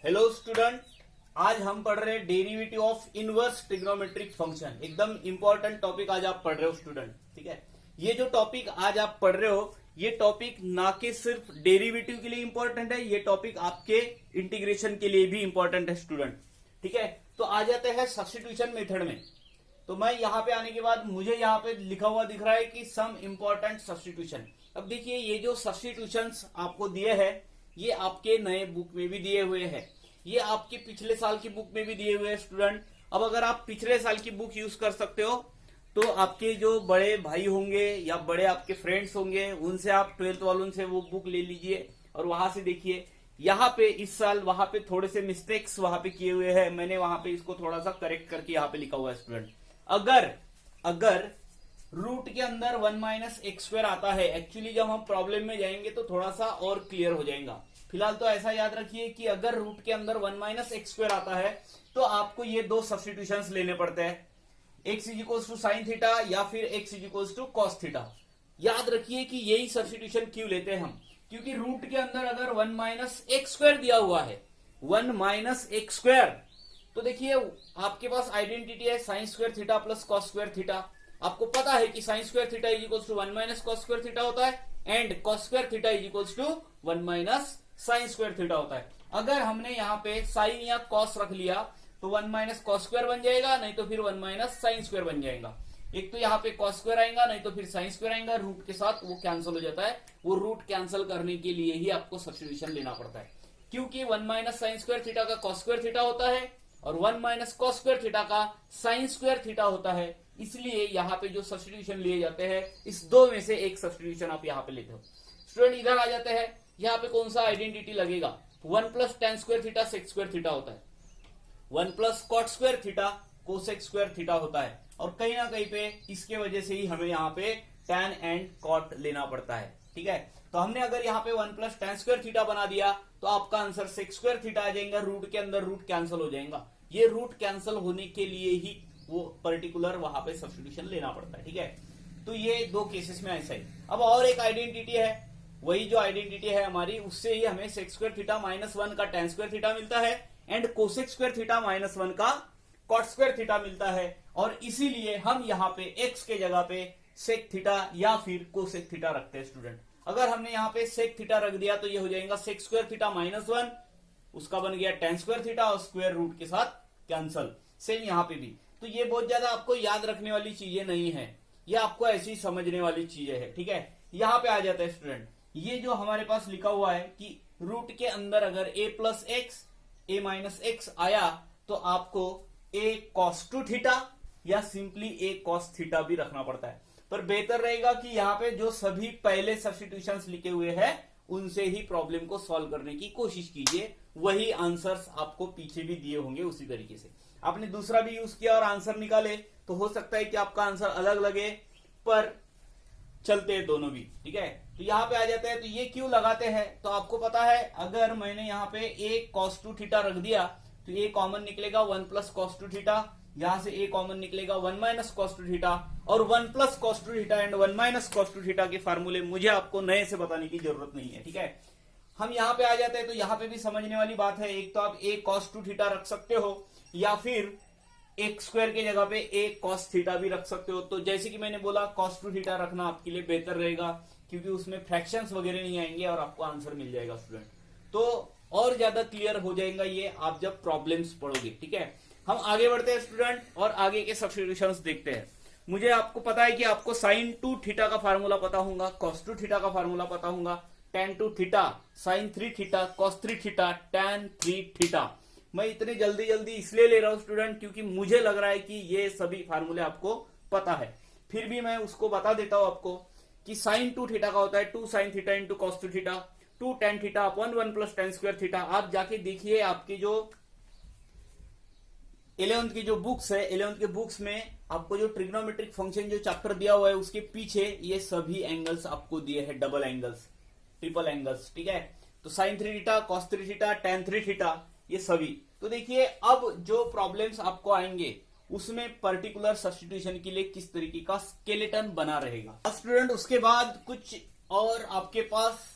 Hello student, आज हम पढ़ रहे हैं derivative of inverse trigonometric function. एकदम इंपॉर्टेंट टॉपिक आज आप पढ़ रहे हो स्टूडेंट। ठीक है, ये जो टॉपिक आज आप पढ़ रहे हो ये टॉपिक ना कि सिर्फ डेरिवेटिव के लिए इंपॉर्टेंट है, ये टॉपिक आपके इंटीग्रेशन के लिए भी इंपॉर्टेंट है स्टूडेंट। ठीक है, तो आ जाते हैं सब्स्टिट्यूशन मेथड में। तो मैं यहाँ पे आने के बाद मुझे यहाँ पे लिखा हुआ दिख रहा है कि सम इंपॉर्टेंट सब्स्टिट्यूशन। अब देखिए, ये जो सब्स्टिट्यूशंस आपको दिए हैं ये आपके नए बुक में भी दिए हुए हैं, ये आपके पिछले साल की बुक में भी दिए हुए हैं स्टूडेंट। अब अगर आप पिछले साल की बुक यूज कर सकते हो तो आपके जो बड़े भाई होंगे या बड़े आपके फ्रेंड्स होंगे उनसे आप 12th वालों से वो बुक ले लीजिए और वहां से देखिए। यहाँ पे इस साल वहां पे थोड़े से मिस्टेक्स वहां पे किए हुए हैं, मैंने वहां पे इसको थोड़ा सा करेक्ट करके यहाँ पे लिखा हुआ है स्टूडेंट। अगर रूट के अंदर 1 माइनस एक्स स्क्वायर आता है, एक्चुअली जब हम प्रॉब्लम में जाएंगे तो थोड़ा सा और क्लियर हो जाएगा। फिलहाल तो ऐसा याद रखिए कि अगर रूट के अंदर 1 माइनस एक्स स्क्वायर आता है तो आपको ये दो सब्स्टिट्यूशंस लेने पड़ते हैं, x is equals to sine theta या फिर x is equals to cos theta. याद रखिए कि यही सब्स्टिट्यूशन क्यों लेते हैं हम, क्योंकि रूट के अंदर अगर 1 माइनस एक्स स्क्वायर दिया हुआ है, 1 माइनस एक्स स्क्वायर, तो देखिए आपके पास आइडेंटिटी है sine square theta plus cos square theta. आपको पता है कि sine square theta is equals to 1 minus cos square theta होता है and cos square theta is equals to 1 minus sine square theta होता है। अगर हमने यहाँ पे साइन या कॉस रख लिया तो 1 माइनस कॉस स्क्वायर बन जाएगा, नहीं तो फिर 1 माइनस साइन स्क्वायर बन जाएगा। एक तो यहाँ पे कॉस स्क्वायर आएगा, नहीं तो फिर साइन स्क्वायर आएगा, रूट के साथ वो कैंसिल हो जाता है। वो रूट कैंसिल करने के लिए ही आपको सब्स्टिट्यूशन लेना पड़ता है, क्योंकि 1 माइनस साइन स्क्वायर थीटा का कॉस स्क्वायर थीटा होता है और 1 माइनस कॉस स्क्वायर थीटा का साइन स्क्वायर थीटा होता है। इसलिए यहाँ पे जो सब्स्टिट्यूशन लिए जाते हैं इस दो में से एक सब्स्टिट्यूशन आप यहाँ पे लेते हो स्टूडेंट। इधर आ जाते हैं, यहाँ पे कौन सा आइडेंटिटी लगेगा, 1 plus tan square theta sec square theta होता है, 1 plus cot square theta cosec square theta होता है। और कहीं ना कहीं पे इसके वजह से ही हमें यहाँ पे tan एंड कॉट लेना पड़ता है। ठीक है, तो हमने अगर यहाँ पे 1 प्लस टेन स्क्वायर थीटा बना दिया तो आपका आंसर सेक स्क्वायर थीटा आ जाएगा, रूट के अंदर रूट कैंसिल हो जाएगा। ये रूट कैंसिल होने के लिए ही वो पर्टिकुलर वहां पे सब्स्टिट्यूशन लेना पड़ता है। ठीक है, तो ये दो केसेस में ऐसा ही। अब और एक आइडेंटिटी है, वही जो आइडेंटिटी है हमारी, उससे ही हमें सेक स्क्वायर थीटा माइनस 1 का टेन स्क्वायर थीटा मिलता है and cosec square theta minus 1 का कॉट स्क्वायर थीटा मिलता है। और इसीलिए हम यहाँ पे एक्स के जगह पे सेक थीटा या फिर कोसेक थीटा रखते हैं स्टूडेंट। अगर हमने यहाँ पे सेक थीटा रख दिया तो ये हो जाएगा सेक स्क्वायर थीटा माइनस 1, उसका बन गया टेन स्क्वायर थीटा और स्क्वायर रूट के साथ कैंसल। सेम यहाँ पे भी। तो ये बहुत ज्यादा आपको याद रखने वाली चीजें नहीं है, ये आपको ऐसी समझने वाली चीजें है। ठीक है, यहाँ पे आ जाता है स्टूडेंट, ये जो हमारे पास लिखा हुआ है कि रूट के अंदर अगर ए प्लस एक्स ए माइनस एक्स आया तो आपको ए कॉस टू थीटा या सिंपली ए कॉस थीटा भी रखना पड़ता है। पर बेहतर रहेगा कि यहाँ पे जो सभी पहले सब्स्टिट्यूशंस लिखे हुए हैं उनसे ही प्रॉब्लम को सॉल्व करने की कोशिश कीजिए, वही आंसर्स आपको पीछे भी दिए होंगे उसी तरीके से। आपने दूसरा भी यूज किया और आंसर निकाले तो हो सकता है कि आपका आंसर अलग लगे, पर चलते हैं दोनों भी। ठीक है, तो यहाँ पे आ जाते हैं। तो ये क्यों लगाते हैं, तो आपको पता है अगर मैंने यहाँ पे ए कॉस टू थीटा रख दिया तो ए कॉमन निकलेगा 1 प्लस कॉस टू थीटा, यहां से ए कॉमन निकलेगा 1 माइनस कॉस टू थीटा, और 1 plus cos two theta and 1 minus cos two theta के फार्मूले मुझे आपको नए से बताने की जरूरत नहीं है। ठीक है, हम यहाँ पे आ जाते हैं। तो यहाँ पे भी समझने वाली बात है, एक तो आप ए कॉस टू थीटा रख सकते हो या फिर एक्स स्क्वायर के जगह पे ए कॉस थीटा भी रख सकते हो। तो जैसे कि मैंने बोला कॉस टू थीटा रखना आपके लिए बेहतर रहेगा, क्योंकि उसमें फ्रैक्शंस वगैरह नहीं आएंगे और आपको आंसर मिल जाएगा स्टूडेंट। तो और ज्यादा क्लियर हो जाएगा ये आप जब प्रॉब्लम्स पढ़ोगे। ठीक है, हम आगे बढ़ते हैं स्टूडेंट और आगे के सब्स्टिट्यूशंस देखते हैं। मुझे आपको पता है कि आपको साइन टू थीटा का फार्मूला पता होगा, कॉस टू थीटा का फार्मूला पता होगा, tan two theta, sine three theta, cos three theta, tan three theta. मैं इतने जल्दी जल्दी इसलिए ले रहा हूं स्टूडेंट क्योंकि मुझे लग रहा है कि ये सभी फार्मूले आपको पता है, फिर भी मैं उसको बता देता हूं आपको कि साइन टू थीटा का होता है 2 sine theta into cos two theta, 2 tan theta upon 1 plus tan square theta. आप जाके देखिए आपकी जो 11th की जो बुक्स है, 11th के बुक्स में आपको जो ट्रिग्नोमेट्रिक फंक्शन जो चैप्टर दिया हुआ है उसके पीछे ये सभी एंगल्स आपको दिए हैं, डबल एंगल्स, ट्रिपल एंगल्स। ठीक है, तो sign three theta, cos three theta, tan three theta, ये सभी। तो देखिए अब जो प्रॉब्लम्स आपको आएंगे उसमें पर्टिकुलर सब्स्टिट्यूशन के लिए किस तरीके का स्केलेटन बना रहेगा स्टूडेंट। उसके बाद कुछ और आपके पास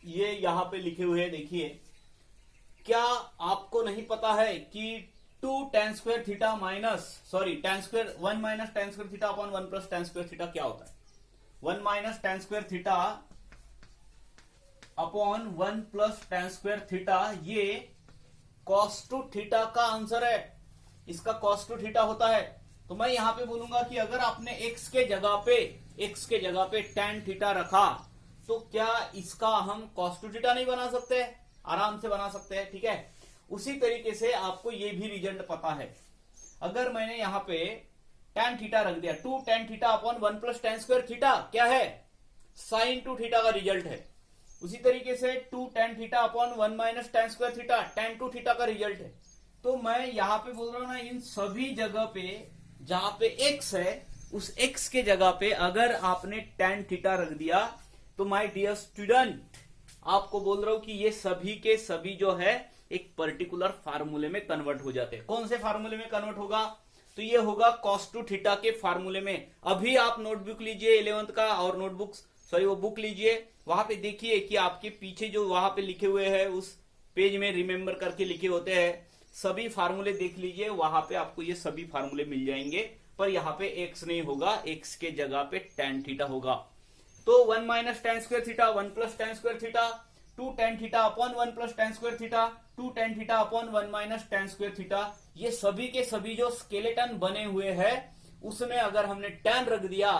ये यहाँ पे लिखे हुए हैं, देखिए क्या आपको नहीं पता है कि 2 tan square theta tan square 1 minus tan square theta upon 1 plus tan square theta क्या होता है? 1 minus tan square theta upon 1 plus tan square theta, ये cos टू थीटा का आंसर है। इसका cos टू थीटा होता है। तो मैं यहां पे बोलूंगा कि अगर आपने x के जगह पे tan थीटा रखा, तो क्या इसका हम cos टू थीटा नहीं बना सकते? आराम से बना सकते हैं, ठीक है। उसी तरीके से आपको ये भी रिजल्ट पता है। अगर मैंने यहाँ पे tan थीटा रख दिया, 2 tan theta upon 1 plus tan square theta क्या है? sin टू थीटा का रिजल्ट है। उसी तरीके से 2 tan theta upon 1 minus tan square theta tan two theta का रिजल्ट है। तो मैं यहाँ पे बोल रहा हूं ना, इन सभी जगह पे जहां पे x है, उस x के जगह पे अगर आपने tan थीटा रख दिया, तो माय डियर स्टूडेंट, आपको बोल रहा हूं कि ये सभी के सभी जो है एक पर्टिकुलर फार्मूले में कन्वर्ट हो जाते हैं। कौन से फार्मूले में कन्वर्ट होगा? तो ये होगा cos टू थीटा के फार्मूले में। अभी आप नोटबुक लीजिए 11th का, और वो बुक लीजिए, वहां पे देखिए कि आपके पीछे जो वहां पे लिखे हुए हैं, उस पेज में रिमेंबर करके लिखे होते हैं, सभी फार्मूले देख लीजिए, वहां पे आपको ये सभी फार्मूले मिल जाएंगे। पर यहाँ पे x नहीं होगा, x के जगह पे tan थीटा होगा। तो 1 minus tan square theta 1 plus tan square theta, 2 tan theta upon 1 plus tan square theta, 2 tan theta upon 1 minus tan square theta, ये सभी के सभी जो स्केलेटन बने हुए हैं, उसमें अगर हमने tan रख दिया,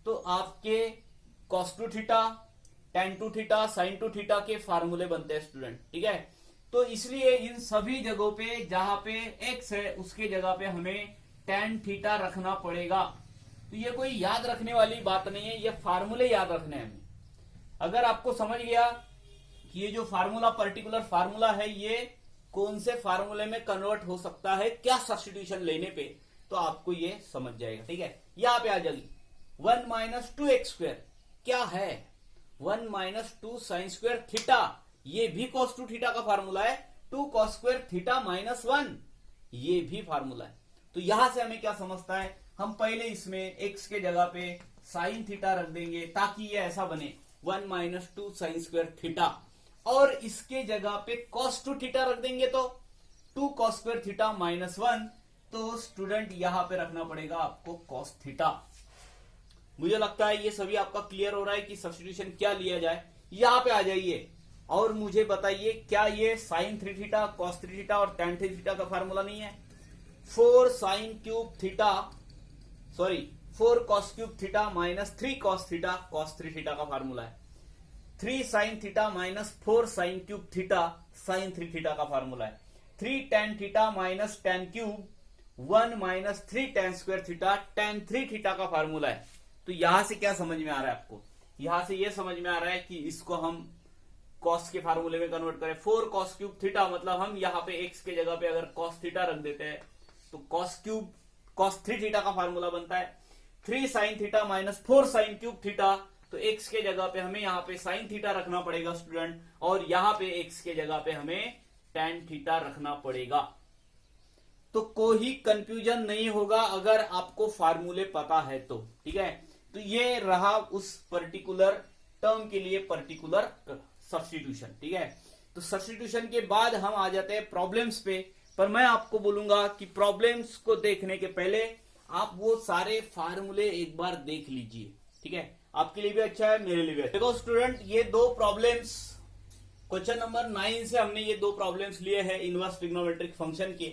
तो आपके cos two theta, tan two theta, sin two theta के फार्मूले बनते हैं स्टूडेंट, ठीक है। तो इसलिए इन सभी जगहों पे जहां पे x है, उसके जगह पे हमें tan थीटा रखना पड़ेगा। तो ये कोई याद रखने वाली बात नहीं है, ये फार्मूले याद रखने हैं हमें। अगर आपको समझ गया कि ये जो फार्मूला पर्टिकुलर फार्मूला है, ये कौन से फार्मूले में कन्वर्ट हो सकता है, क्या सब्स्टिट्यूशन लेने पे, तो आपको ये समझ जाएगा, ठीक है। यहां पे आ जाएगी 1 माइनस 2x स्क्वायर क्या है? 1 माइनस 2 साइन स्क्वायर थीटा, ये भी cos टू थीटा का फार्मूला है। 2 cos स्क्वायर थीटा माइनस 1, ये भी फार्मूला है। तो यहां से हमें क्या समझता है, हम पहले इसमें x के जगह पे साइन थीटा रख देंगे, ताकि ये ऐसा बने 1 माइनस 2 साइन स्क्वायर थीटा, और इसके जगह पे cos टू थीटा रख देंगे तो 2 cos स्क्वायर थीटा माइनस 1। तो स्टूडेंट यहां पे रखना पड़ेगा आपको cos थीटा। मुझे लगता है ये सभी आपका क्लियर हो रहा है कि सब्स्टिट्यूशन क्या लिया जाए। यहां पे आ जाइए और मुझे बताइए, क्या ये साइन 3 थीटा, cos 3 थीटा और tan 3 थीटा का फार्मूला नहीं है? 4 sine cube theta, 4 cos cube theta minus 3 cos theta, cos 3 theta का फार्मूला है। 3 sine theta minus 4 sine cube theta, sine 3 theta का फार्मूला है। 3 tan theta minus tan cube 1 minus 3 tan square theta, tan 3 theta का formula है। तो यहां से क्या समझ में आ रहा है आपको? यहां से यह समझ में आ रहा है कि इसको हम cos के फार्मूले में कन्वर्ट करें। 4 cos क्यूब थीटा, मतलब हम यहाँ पे x के जगह पे अगर cos थीटा रख देते हैं, तो cos 3 थीटा का फार्मूला बनता है। 3 sine theta minus 4 sine cube theta, तो x के जगह पे हमें यहाँ पे साइन थीटा रखना पड़ेगा स्टूडेंट, और यहाँ पे x के जगह पे हमें tan थीटा रखना पड़ेगा। तो कोई कंफ्यूजन नहीं होगा अगर आपको फार्मूले पता है तो, ठीक है। तो ये रहा उस पर्टिकुलर टर्म के लिए पर्टिकुलर सब्स्टिट्यूशन, ठीक है। तो सब्स्टिट्यूशन के बाद हम आ जाते हैं प्रॉब्लम्स पे। पर मैं आपको बोलूंगा कि प्रॉब्लम्स को देखने के पहले आप वो सारे फार्मूले एक बार देख लीजिए, ठीक है। आपके लिए भी अच्छा है, मेरे लिए भी। देखो स्टूडेंट, ये दो प्रॉब्लम्स क्वेश्चन नंबर 9 से हमने ये दो प्रॉब्लम्स लिए हैं इनवर्स ट्रिग्नोमेट्रिक फंक्शन के,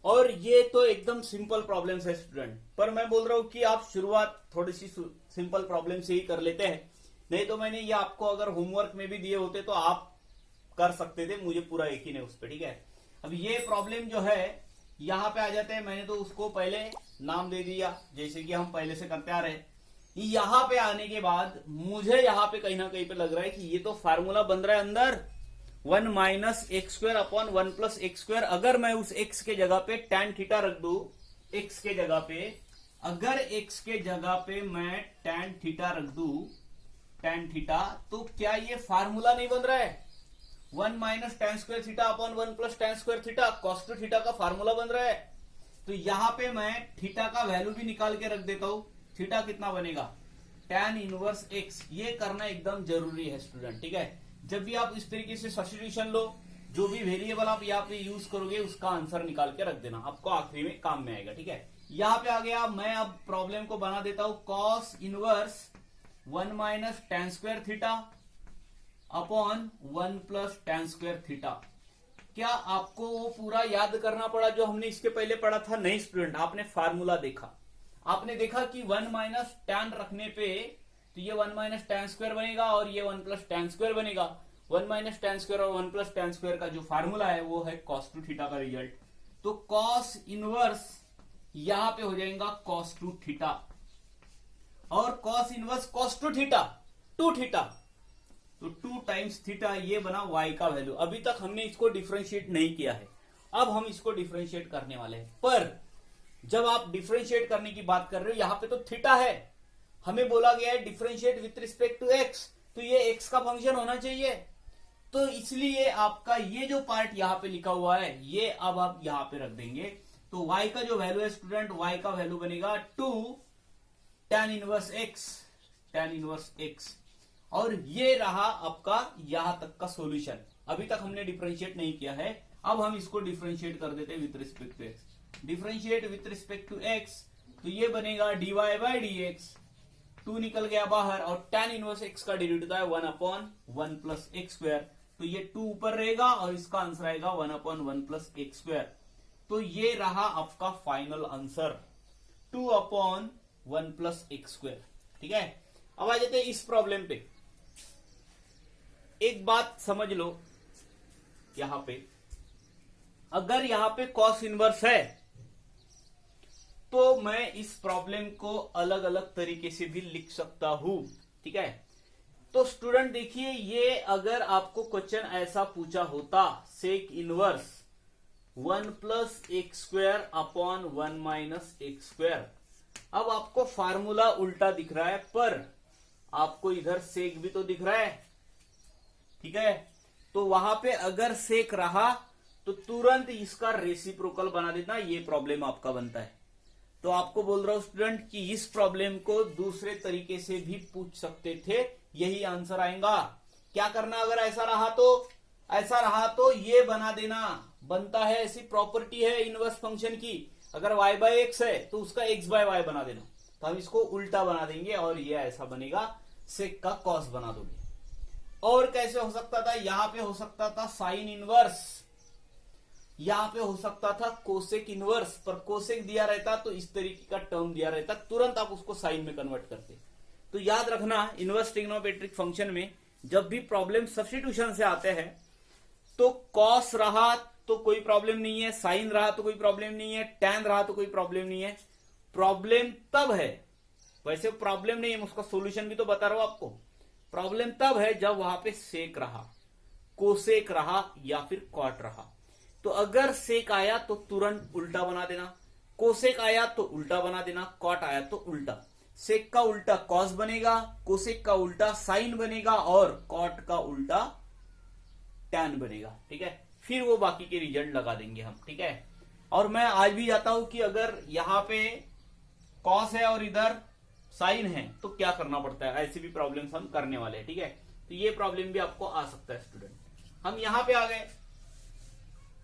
और ये तो एकदम सिंपल प्रॉब्लम्स है स्टूडेंट। पर मैं बोल रहा हूं कि आप शुरुआत थोड़ी सी सिंपल प्रॉब्लम से ही कर लेते हैं, नहीं तो मैंने ये आपको अगर होमवर्क में भी दिए होते तो आप कर सकते थे, मुझे पूरा यकीन है उस पर, ठीक है। अब ये प्रॉब्लम जो है यहां पे आ जाते हैं, मैंने तो उसको पहले नाम दे दिया जैसे कि हम पहले से करते आ रहे हैं। यहां पे आने के बाद मुझे यहां पे कहीं ना कहीं पे लग रहा है कि ये तो फार्मूला बन रहा है अंदर 1 minus x square upon 1 plus x square. अगर मैं उस x के जगह पे tan थीटा रख दू, x के जगह पे, अगर x के जगह पे मैं tan थीटा रख दू, tan थीटा, तो क्या ये फार्मूला नहीं बन रहा है? 1 minus tan square theta upon 1 plus tan square theta, cos two theta का फार्मूला बन रहा है। तो यहां पे मैं थीटा का वैल्यू भी निकाल के रख देता हूं। थीटा कितना बनेगा? tan inverse x। ये करना एकदम जरूरी है स्टूडेंट, ठीक है। जब भी आप इस तरीके से सब्स्टिट्यूशन लो जो भी वेरिएबल आप यहाँ पे यूज करोगे उसका आंसर निकाल के रख देना, आपको आखिरी में काम में आएगा। ठीक है, यहाँ पे आ गया, मैं अब प्रॉब्लम को बना देता हूं cos inverse 1 minus ten square theta upon 1 plus tan square theta. क्या आपको वो पूरा याद करना पड़ा जो हमने इसके पहले पढ़ा था? नहीं स्टूडेंट, आपने फार्मूला देखा, आपने देखा कि 1 माइनस टेन रखने पे तो ये 1 माइनस टेन स्क्वायर बनेगा और ये 1 प्लस टेन स्क्वायर बनेगा। 1 माइनस टेन स्क्वायर और 1 प्लस टेन स्क्वायर का जो फार्मूला है वो है कॉस टू थीटा का रिजल्ट। तो कॉस इनवर्स यहां पे हो जाएगा कॉस टू थीटा, और cos inverse cos two theta 2 theta, तो 2 टाइम्स थीटा, ये बना y का वैल्यू। अभी तक हमने इसको डिफरेंशिएट नहीं किया है, अब हम इसको डिफरेंशिएट करने वाले हैं। पर जब आप डिफरेंशिएट करने की बात कर रहे हो, यहां पे तो थीटा है, हमें बोला गया है differentiate with respect to x, तो ये x का फंक्शन होना चाहिए। तो इसलिए आपका ये जो पार्ट यहां पे लिखा हुआ है ये अब आप यहां पे रख देंगे। तो y का जो वैल्यू है स्टूडेंट, y का वैल्यू बनेगा 2 tan inverse x, tan inverse x, और ये रहा आपका यहां तक का सॉल्यूशन। अभी तक हमने डिफरेंशिएट नहीं किया है, अब हम इसको डिफरेंशिएट कर देते हैं with respect to x। Differentiate with respect to x, तो ये बनेगा dy बाई dx, 2 निकल गया बाहर, और tan इनवर्स x का डेरिवेटिव है 1 अपॉन 1 प्लस एक्स स्क्वायर, तो ये 2 ऊपर रहेगा और इसका आंसर आएगा 1 अपॉन 1 प्लस एक्स स्क्वायर। तो ये रहा आपका final answer 2 upon 1 plus x square. ठीक है, अब आ जाते हैं इस प्रॉब्लम पे। एक बात समझ लो, यहां पे अगर यहां पे कॉस इनवर्स है तो मैं इस प्रॉब्लम को अलग अलग तरीके से भी लिख सकता हूं। ठीक है, तो स्टूडेंट देखिए, ये अगर आपको क्वेश्चन ऐसा पूछा होता sec inverse 1 plus x square upon 1 minus x square, अब आपको फार्मूला उल्टा दिख रहा है पर आपको इधर सेक भी तो दिख रहा है। ठीक है, तो वहां पे अगर सेक रहा तो तुरंत इसका रेसिप्रोकल बना देना, ये प्रॉब्लम आपका बनता है। तो आपको बोल रहा हूं स्टूडेंट कि इस प्रॉब्लम को दूसरे तरीके से भी पूछ सकते थे, यही आंसर आएगा। क्या करना अगर ऐसा रहा तो ये बना देना, बनता है, ऐसी प्रॉपर्टी है इनवर्स फंक्शन की, अगर y बाय एक्स है तो उसका x बाय वाई बना देना। तो हम इसको उल्टा बना देंगे और ये ऐसा बनेगा, सेक का कॉस बना दोगे। और कैसे हो सकता था? यहां पे हो सकता था साइन इनवर्स, यहां पे हो सकता था कोसेक इनवर्स, पर कोसेक दिया रहता तो इस तरीके का टर्म दिया रहता, तुरंत आप उसको साइन में कन्वर्ट करते। तो याद रखना, इनवर्स ट्रिग्नोमेट्रिक फंक्शन में जब भी प्रॉब्लम सब्स्टिट्यूशन से आते हैं तो कॉस रहा तो कोई प्रॉब्लम नहीं है, साइन रहा तो कोई प्रॉब्लम नहीं है, टैन रहा तो कोई प्रॉब्लम नहीं है। प्रॉब्लम तब है, वैसे प्रॉब्लम नहीं है, मैं उसका सोल्यूशन भी तो बता रहा हूं आपको। प्रॉब्लम तब है जब वहां पे सेक रहा, कोसेक रहा या फिर कॉट रहा। तो अगर सेक आया तो तुरंत उल्टा बना देना, कोसेक आया तो उल्टा बना देना, कॉट आया तो उल्टा। सेक का उल्टा कॉस बनेगा, कोसेक का उल्टा साइन बनेगा और कॉट का उल्टा टैन बनेगा। ठीक है, फिर वो बाकी के रिजल्ट लगा देंगे हम। ठीक है, और मैं आज भी जाता हूं कि अगर यहां पे कॉस है और इधर साइन है तो क्या करना पड़ता है, ऐसी भी प्रॉब्लम्स हम करने वाले हैं। ठीक है, तो ये प्रॉब्लम भी आपको आ सकता है स्टूडेंट। हम यहां पे आ गए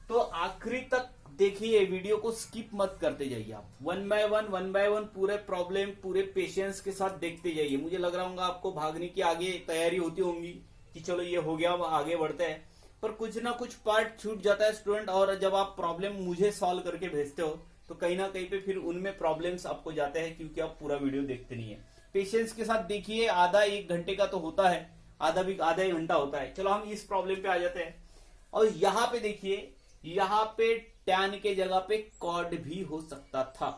तो आखिरी तक देखिए, वीडियो को स्किप मत करते जाइए आप, वन बाय वन पूरे प्रॉब्लम पूरे पेशेंस के साथ देखते जाइए। मुझे लग रहा होगा आपको भागने की आगे तैयारी होती होंगी कि चलो ये हो गया, आगे बढ़ते हैं, पर कुछ ना कुछ पार्ट छूट जाता है स्टूडेंट। और जब आप प्रॉब्लम मुझे सॉल्व करके भेजते हो तो कहीं ना कहीं पे फिर उनमें प्रॉब्लम्स आपको जाते हैं, क्योंकि आप पूरा वीडियो देखते नहीं है। पेशेंस के साथ देखिए, आधा 1 घंटे का तो होता है, आधा 1 घंटा होता है। चलो हम इस प्रॉब्लम पे आ जाते हैं, और यहाँ पे देखिए, यहाँ पे टैन के जगह पे कॉट भी हो सकता था।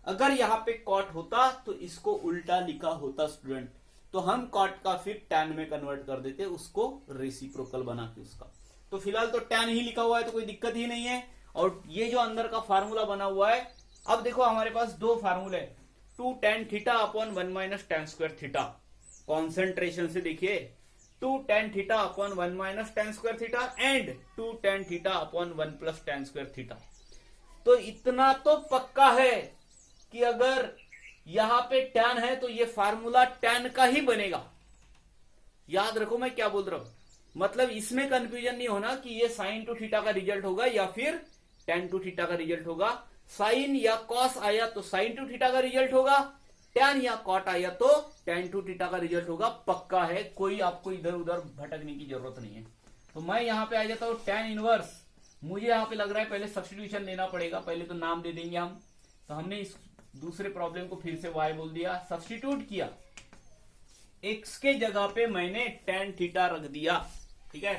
अगर यहाँ पे कॉट होता तो इसको उल्टा लिखा होता स्टूडेंट, तो हम कॉट का फिर टैन में कन्वर्ट कर देते, उसको रेसिप्रोकल बना के उसका। तो फिलहाल तो टैन ही लिखा हुआ है तो कोई दिक्कत ही नहीं है। और ये जो अंदर का फार्मूला बना हुआ है, अब देखो हमारे पास 2 फार्मूले, 2 tan theta upon 1 minus tan square theta. Concentration से देखिए, 2 tan theta upon 1 minus tan square theta and 2 tan theta upon 1 plus tan square theta. तो इतना तो पक्का है कि अगर यहां पे tan है तो ये फार्मूला tan का ही बनेगा। याद रखो मैं क्या बोल रहा हूं, मतलब इसमें कंफ्यूजन नहीं होना कि ये साइन टू थीटा का रिजल्ट होगा या फिर टेन टू थीटा का रिजल्ट होगा। साइन या कॉस आया तो साइन टू थीटा का रिजल्ट होगा, टेन या कॉट आया तो टेन टू थीटा का रिजल्ट होगा, पक्का है, कोई आपको इधर उधर भटकने की जरूरत नहीं है। तो मैं यहां पे आ जाता हूं टेन इनवर्स। मुझे यहां पे लग रहा है पहले सब्स्टिट्यूशन लेना पड़ेगा, पहले तो नाम दे देंगे हम। तो हमने इस दूसरे प्रॉब्लम को फिर से y बोल दिया, सब्स्टिट्यूट किया, x के जगह पे मैंने टेन थीटा रख दिया, ठीक है।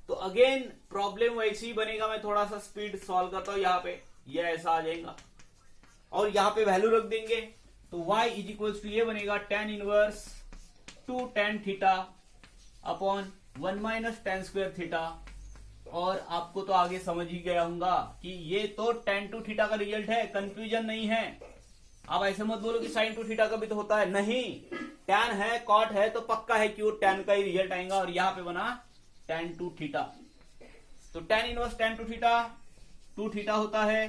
तो अगेन प्रॉब्लम वैसे ही बनेगा, मैं थोड़ा सा स्पीड सॉल्व करता हूं। यहाँ पे ये ऐसा आ जाएगा और यहाँ पे वैल्यू रख देंगे, तो y इज इक्वल टू ये बनेगा tan inverse two tan theta upon 1 minus ten square theta. और आपको तो आगे समझ ही गया होगा कि ये तो टेन टू थीटा का रिजल्ट है, कंफ्यूजन नहीं है। आप ऐसे मत बोलो कि साइन टू थीटा का भी तो होता है, नहीं, टेन है कॉट है तो पक्का है कि वो टेन का ही रिजल्ट आएगा। और यहां पे बना टेन टू थीटा, तो tan inverse tan two theta, two theta होता है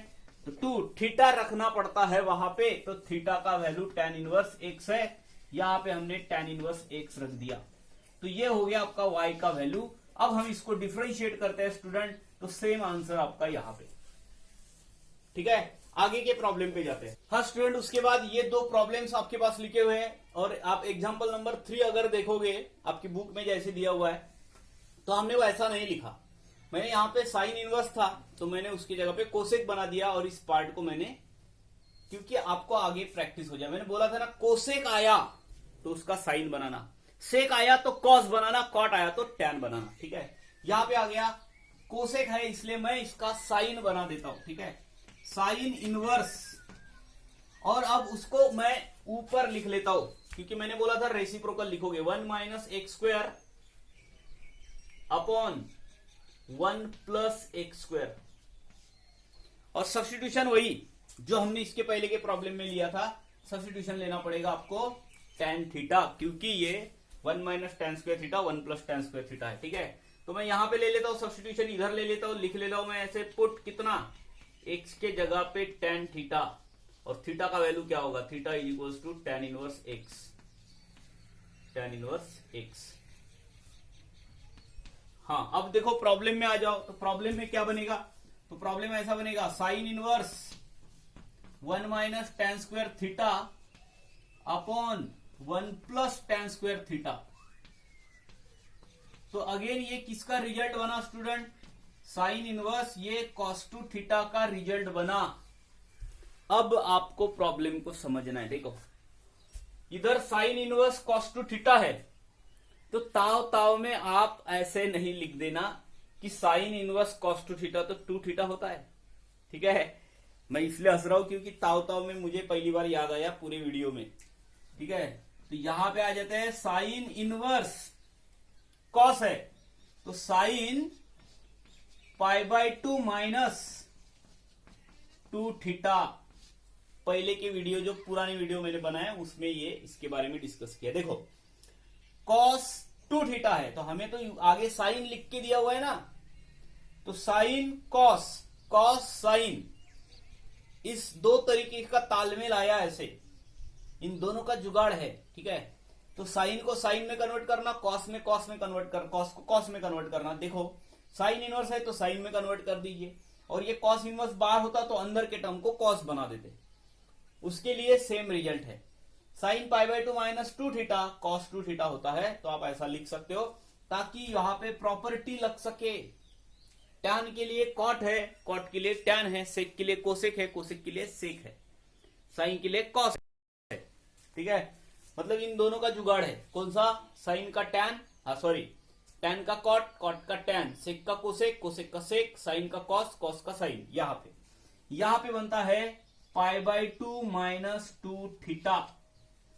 तो टू थीटा रखना पड़ता है वहां पे, तो थीटा का वैल्यू टेन इनवर्स एक्स है, यहां पे हमने टेन इनवर्स एक्स रख दिया। तो ये हो गया आपका y का वैल्यू। अब हम इसको डिफरेंशिएट करते हैं स्टूडेंट, तो सेम आंसर आपका यहां पे, ठीक है। आगे के प्रॉब्लम पे जाते हैं। हाँ स्टूडेंट, उसके बाद ये दो प्रॉब्लम्स आपके पास लिखे हुए हैं और आप एग्जांपल नंबर 3 अगर देखोगे आपकी बुक में जैसे दिया हुआ है, तो हमने वो ऐसा नहीं लिखा। मैंने यहाँ पे साइन इनवर्स था तो मैंने उसकी जगह पे कोसेक बना दिया, और इस पार्ट को मैंने, क्योंकि आपको आगे प्रैक्टिस हो जाए, मैंने बोला था ना कोसेक आया तो उसका साइन बनाना, सेक आया तो कॉस बनाना, कॉट आया तो टैन बनाना, ठीक है। यहां पे आ गया कोसेक है इसलिए मैं इसका साइन बना देता हूं, ठीक है, साइन इनवर्स। और अब उसको मैं ऊपर लिख लेता हूं, क्योंकि मैंने बोला था रेसिप्रोकल लिखोगे, 1 minus x square upon 1 plus x square. और सब्स्टिट्यूशन वही जो हमने इसके पहले के प्रॉब्लम में लिया था, सब्स्टिट्यूशन लेना पड़ेगा आपको टेन थीटा, क्योंकि ये 1 minus ten square theta 1 plus tan square theta है, ठीक है। तो मैं यहां पे ले लेता हूं सब्स्टिट्यूशन, इधर ले लेता हूं, लिख लेता हूं मैं ऐसे, पुट कितना, एक्स के जगह पे टेन थीटा, और थीटा का वैल्यू क्या होगा, theta is equal to tan inverse x, tan inverse x. हाँ, अब देखो प्रॉब्लम में आ जाओ, तो प्रॉब्लम में क्या बनेगा, तो प्रॉब्लम ऐसा बनेगा, sine inverse 1 minus ten square theta upon 1 plus tan square theta. तो अगेन ये किसका रिजल्ट बना स्टूडेंट, साइन इनवर्स ये कॉस टू थीटा का रिजल्ट बना। अब आपको प्रॉब्लम को समझना है, देखो इधर sine inverse cos two theta है, तो ताव ताव में आप ऐसे नहीं लिख देना कि sine inverse cos two theta तो टू थीटा होता है, ठीक है। मैं इसलिए हंस रहा हूं क्योंकि ताव ताव में मुझे पहली बार याद आया पूरे वीडियो में, ठीक है। तो यहां पे आ जाते हैं साइन इनवर्स कॉस है, तो sine pi by 2 minus 2 theta. पहले के वीडियो जो पुरानी वीडियो मैंने बनाया उसमें ये इसके बारे में डिस्कस किया। देखो कॉस 2 थीटा है तो हमें तो आगे साइन लिख के दिया हुआ है ना, तो साइन कॉस, कॉस साइन, इस दो तरीके का तालमेल आया ऐसे, इन दोनों का जुगाड़ है, ठीक है। तो साइन को साइन में कन्वर्ट करना, कॉस में कॉस में कन्वर्ट कर, कॉस को कॉस में कन्वर्ट करना। देखो साइन इनवर्स है तो साइन में कन्वर्ट कर दीजिए, और ये कॉस इनवर्स बाहर होता तो अंदर के टर्म को कॉस बना देते, उसके लिए सेम रिजल्ट है। Sine pi by 2 minus 2 theta cos 2 theta होता है, तो आप ऐसा लिख सकते हो ताकि यहां पे प्रॉपर्टी लग सके। टैन के लिए कॉट है, कॉट के लिए टैन है, सेक के लिए कोसेक है, कोसेक के लिए सेक है, साइन के लिए कॉस है, ठीक है। मतलब इन दोनों का जुगाड़ है, कौन सा, साइन का टैन, सॉरी टैन का कॉट, कॉट का टैन, सेक का कोसेक, कोसेक का सेक, साइन का कॉस, कॉस का साइन। यहां पे बनता है पाई बाय 2 माइनस 2 थीटा।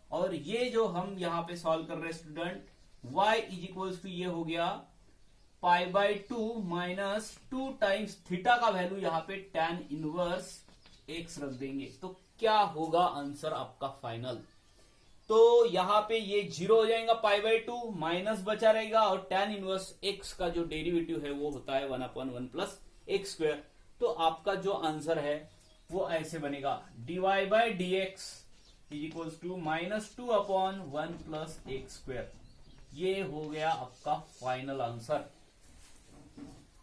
और ये जो हम यहां पे सॉल्व कर रहे हैं student, y is equal to ये हो गया pi by 2 minus 2 times theta का वैल्यू यहां पे tan इनवर्स x रख देंगे, तो क्या होगा आंसर आपका फाइनल। तो यहां पे ये 0 हो जाएगा, पाई बाय 2 माइनस बचा रहेगा, और tan इनवर्स x का जो डेरिवेटिव है वो होता है 1/1 प्लस एक्स स्क्वायर। तो आपका जो आंसर है वो ऐसे बनेगा, dy by d x is equal to -2/1 plus x square. ये हो गया आपका फाइनल आंसर।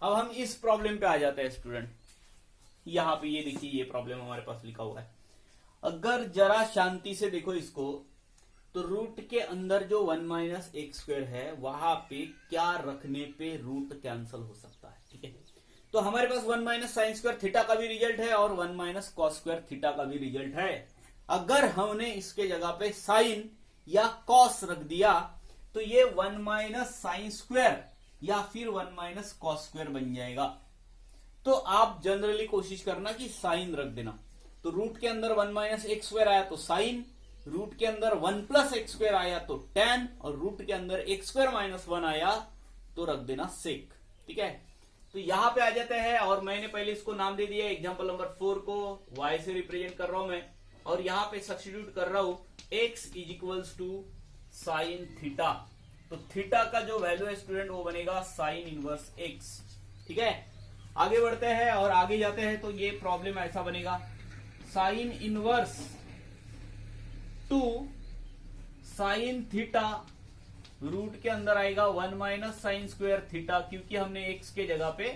अब हम इस प्रॉब्लम पे आ जाते हैं स्टूडेंट। यहां पे ये देखिए, ये प्रॉब्लम हमारे पास लिखा हुआ है। अगर जरा शांति से देखो इसको, तो रूट के अंदर जो 1 माइनस एक्स स्क्वायर है वहां पे क्या रखने पे रूट कैंसिल हो सकता है। ठीक है, तो हमारे पास 1 माइनस साइन स्क्वायर थीटा का भी रिजल्ट है और 1 माइनस कॉस स्क्वायर थीटा का भी रिजल्ट है। अगर हमने इसके जगह पे साइन या कॉस रख दिया तो ये 1 माइनस साइन स्क्वायर या फिर 1 माइनस कॉस स्क्वायर बन जाएगा। तो आप जनरली कोशिश करना कि साइन रख देना। तो रूट के अंदर 1 माइनस एक्स स्क्वायर आया तो साइन, रूट के अंदर 1 प्लस एक्स स्क्वायर आया तो tan, और रूट के अंदर एक्स स्क्वायर माइनस 1 आया तो रख देना सेक। ठीक है, तो यहां पे आ जाते हैं और मैंने पहले इसको नाम दे दिया। एग्जांपल नंबर 4 को y से रिप्रेजेंट कर रहा हूं मैं, और यहां पे सब्स्टिट्यूट कर रहा हूं x is equals to sine theta. तो थीटा का जो वैल्यू है स्टूडेंट वो बनेगा साइन इनवर्स x। ठीक है, आगे बढ़ते हैं और आगे जाते हैं। तो ये प्रॉब्लम ऐसा बनेगा, sine inverse 2 sine theta, root के अंदर आएगा 1 माइनस साइन स्क्वायर थीटा, क्योंकि हमने x के जगह पे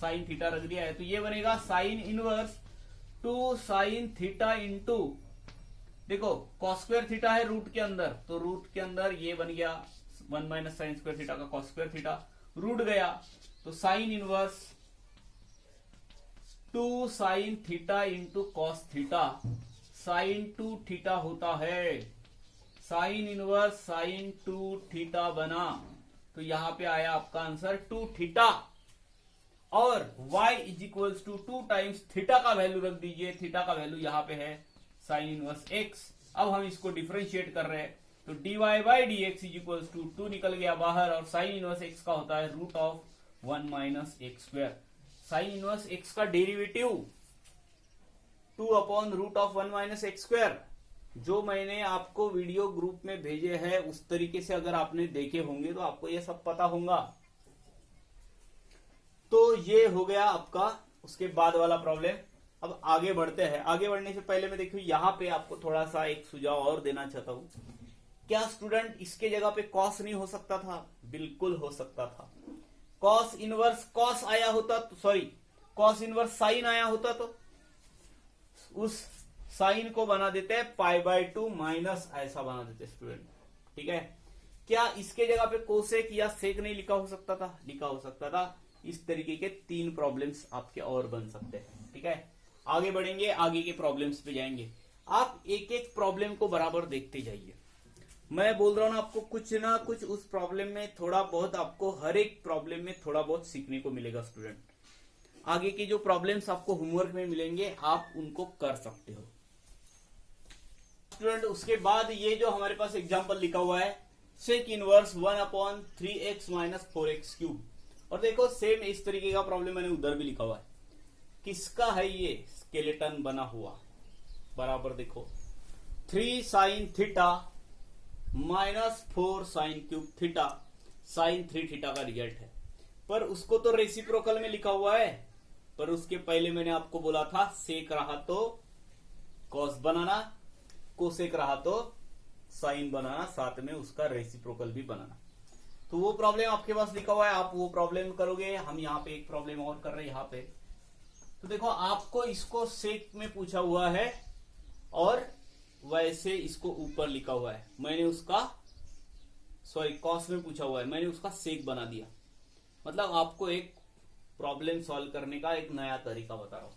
साइन थीटा रख दिया है। तो ये बनेगा sine inverse 2 sine theta into, देखो कॉस स्क्वायर थीटा है रूट के अंदर, तो रूट के अंदर ये बन गया 1 माइनस साइन स्क्वायर थीटा का कॉस स्क्वायर थीटा, रूट गया तो sine inverse 2 sine theta into cos theta, sine 2 theta होता है। साइन इनवर्स साइन 2 थीटा बना, तो यहां पे आया आपका आंसर 2 थीटा। और y is equals to 2 times theta का वैल्यू रख दीजिए। थीटा का वैल्यू यहां पे है साइन इनवर्स x। अब हम इसको डिफरेंशिएट कर रहे हैं, तो dy by d x is equals to 2 निकल गया बाहर, और साइन इनवर्स x का होता है root of 1 minus x square. Sine inverse x का derivative 2 upon root of 1 minus x square, जो मैंने आपको वीडियो ग्रुप में भेजे हैं उस तरीके से अगर आपने देखे होंगे तो आपको ये सब पता होगा। तो ये हो गया आपका उसके बाद वाला प्रॉब्लम। अब आगे बढ़ते हैं। आगे बढ़ने से पहले मैं देखिए यहां पे आपको थोड़ा सा एक सुझाव और देना चाहता हूं। क्या स्टूडेंट इसके जगह पे कॉस नहीं हो सकता था? बिल्कुल हो सकता था। कॉस इनवर्स कॉस आया होता तो, सॉरी कॉस इनवर्स साइन आया होता तो उस साइन को बना देते हैं पाई बाय 2 माइनस ऐसा बना देते स्टूडेंट। ठीक है, क्या इसके जगह पे कोसेक या सेक नहीं लिखा हो सकता था? लिखा हो सकता था। इस तरीके के 3 प्रॉब्लम्स आपके और बन सकते हैं। ठीक है, आगे बढ़ेंगे, आगे के प्रॉब्लम्स पे जाएंगे। आप एक एक प्रॉब्लम को बराबर देखते जाइए। मैं बोल रहा हूं ना आपको कुछ ना कुछ उस प्रॉब्लम में थोड़ा बहुत, आपको हर एक प्रॉब्लम में थोड़ा बहुत सीखने को मिलेगा स्टूडेंट। आगे की जो प्रॉब्लम्स आपको होमवर्क में मिलेंगे आप उनको कर सकते हो स्टूडेंट। उसके बाद ये जो हमारे पास एग्जांपल लिखा हुआ है, sec inverse 1 upon 3x minus 4x cube. और देखो सेम इस तरीके का प्रॉब्लम मैंने उधर भी लिखा हुआ है। किसका है ये? स्केलेटन बना हुआ। बराबर देखो 3 sine theta minus 4 sine cube theta, sine 3 theta का रिजल्ट है। पर उसको तो रेसिप्रोकल में लिखा हुआ है, पर उसके पहले मैंने आपको बोला था सेक रहा तो कॉस बनाना, कोसेक रहा तो साइन बनाना, साथ में उसका रेसिप्रोकल भी बनाना। तो वो प्रॉब्लम आपके पास लिखा हुआ है, आप वो प्रॉब्लम करोगे। हम यहाँ पे एक प्रॉब्लम और कर रहे हैं यहाँ पे। तो देखो आपको इसको सेक में पूछा हुआ है और वैसे इसको ऊपर लिखा हुआ है। मैंने उसका कॉस में पूछा हुआ है, मैंने उसका सेक बना दिया। मतलब आपको एक प्रॉब्लम सॉल्व करने का एक नया तरीका बता रहा हूं।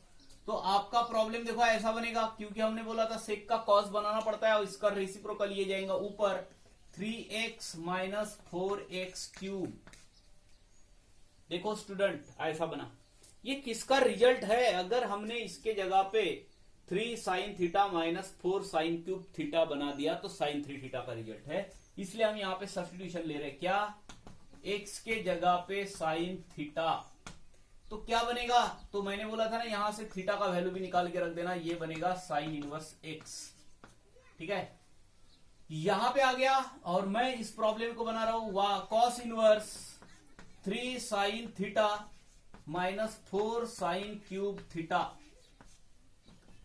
तो आपका प्रॉब्लम देखो ऐसा बनेगा, क्योंकि हमने बोला था सेक का कॉस बनाना पड़ता है और इसका रेसिप्रोकल ये जाएगा ऊपर 3x माइनस 4x क्यूब। देखो स्टूडेंट ऐसा बना। ये किसका रिजल्ट है? अगर हमने इसके जगह पे 3 sine theta minus 4 sine cube theta बना दिया तो साइन 3 थीटा का रिजल्ट है। इसलिए हम यहाँ पे सब्स्टिट्यूशन ले रहे हैं। क्या? x के जगह पे साइन थीटा, तो क्या बनेगा? तो मैंने बोला था ना यहां से थीटा का वैल्यू भी निकाल के रख देना, ये बनेगा साइन इनवर्स x। ठीक है, यहां पे आ गया और मैं इस प्रॉब्लम को बना रहा हूं वाह cos inverse 3 sine theta minus 4 sine cube theta.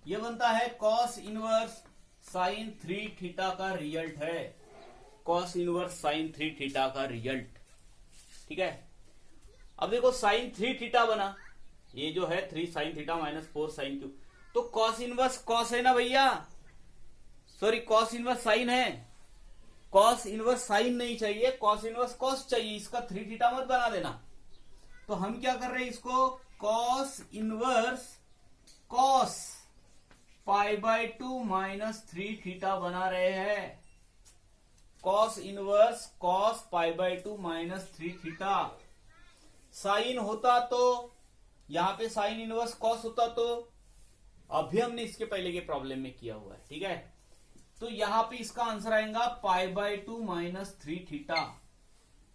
ये बनता है कॉस इनवर्स साइन 3 थीटा का रिजल्ट है। कॉस इनवर्स साइन 3 थीटा का रिजल्ट। ठीक है, अब देखो साइन 3 थीटा बना, ये जो है 3 साइन थीटा माइनस 4 साइन क्यू, तो कॉस इनवर्स कॉस है ना भैया, सॉरी कॉस इनवर्स साइन है, कॉस इनवर्स साइन नहीं चाहिए, कॉस इनवर्स कॉस चाहिए, इसका 3 थीटा मत बना देना। तो हम क्या कर रहे हैं, इसको cos inverse cos π/2 minus 3 theta बना रहे हैं, cos inverse cos π/2 minus 3 theta. Sine होता तो यहां पे साइन इनवर्स कॉस होता तो अभी हमने इसके पहले के प्रॉब्लम में किया हुआ है। ठीक है, तो यहां पे इसका आंसर आएगा π/2 माइनस 3 थीटा।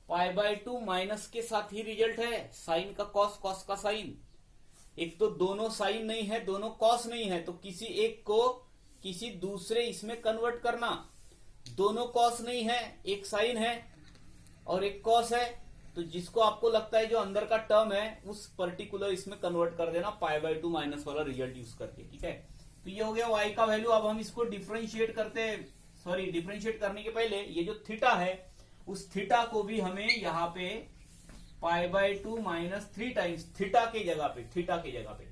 π/2 माइनस के साथ ही रिजल्ट है, साइन का कॉस कॉस का साइन, एक तो दोनों साइन नहीं है दोनों कॉस नहीं है, तो किसी एक को किसी दूसरे इसमें कन्वर्ट करना, दोनों कॉस नहीं है, एक साइन है और एक कॉस है, तो जिसको आपको लगता है जो अंदर का टर्म है उस पर्टिकुलर इसमें कन्वर्ट कर देना π/2 माइनस वाला रिजल्ट यूज करके। ठीक है, तो ये हो गया y का वैल्यू। अब हम इसको डिफरेंशिएट डिफरेंशिएट करने के पहले ये जो थीटा है उस थीटा को भी हमें यहाँ पे π/2 माइनस 3 टाइम्स थीटा के जगह पे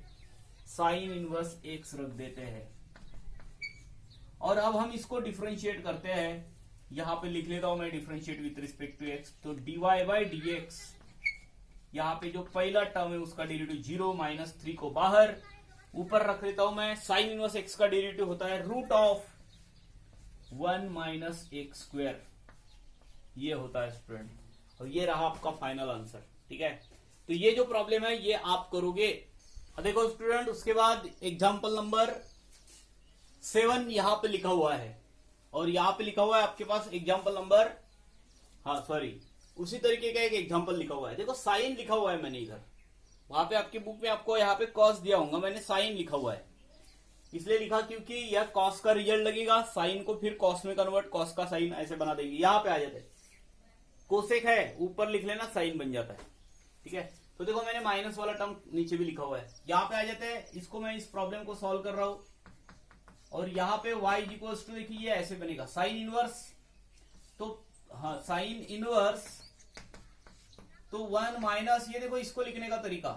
साइन इनवर्स x रख देते हैं, और अब हम इसको डिफरेंशिएट करते हैं। यहां पे लिख लेता हूं मैं differentiate with respect to x, तो dy/dx, यहां पे जो पहला टर्म है उसका डेरिवेटिव 0 माइनस 3 को बाहर, ऊपर रख लेता हूं मैं। साइन इनवर्स x का डेरिवेटिव होता है root of 1 minus x square, ये होता है स्टूडेंट, और ये रहा आपका फाइनल आंसर। ठीक है, तो ये जो प्रॉब्लम है ये आप करोगे। देखो स्टूडेंट, उसके बाद एग्जाम्पल नंबर 7 यहां पे लिखा हुआ है, और यहां पे लिखा हुआ है आपके पास एग्जाम्पल नंबर, उसी तरीके का एक एग्जाम्पल लिखा हुआ है। देखो साइन लिखा हुआ है मैंने इधर, वहां पे आपके बुक में आपको यहाँ पे कॉस दिया होगा, मैंने साइन लिखा हुआ है, इसलिए लिखा क्योंकि यह कॉस का रिजल्ट लगेगा, साइन को फिर कॉस में कन्वर्ट, कॉस का साइन ऐसे बना देंगे, यहाँ पे आ जाता है। कोसेक है ऊपर लिख लेना, साइन बन जाता है। ठीक है, तो देखो मैंने माइनस वाला टर्म नीचे भी लिखा हुआ है, यहाँ पे आ जाते हैं। इसको मैं इस प्रॉब्लम को सॉल्व कर रहा हूं, और यहाँ पे y इक्वल्स टू देखिए ये ऐसे बनेगा साइन इनवर्स, तो साइन इनवर्स तो 1 माइनस, ये देखो इसको लिखने का तरीका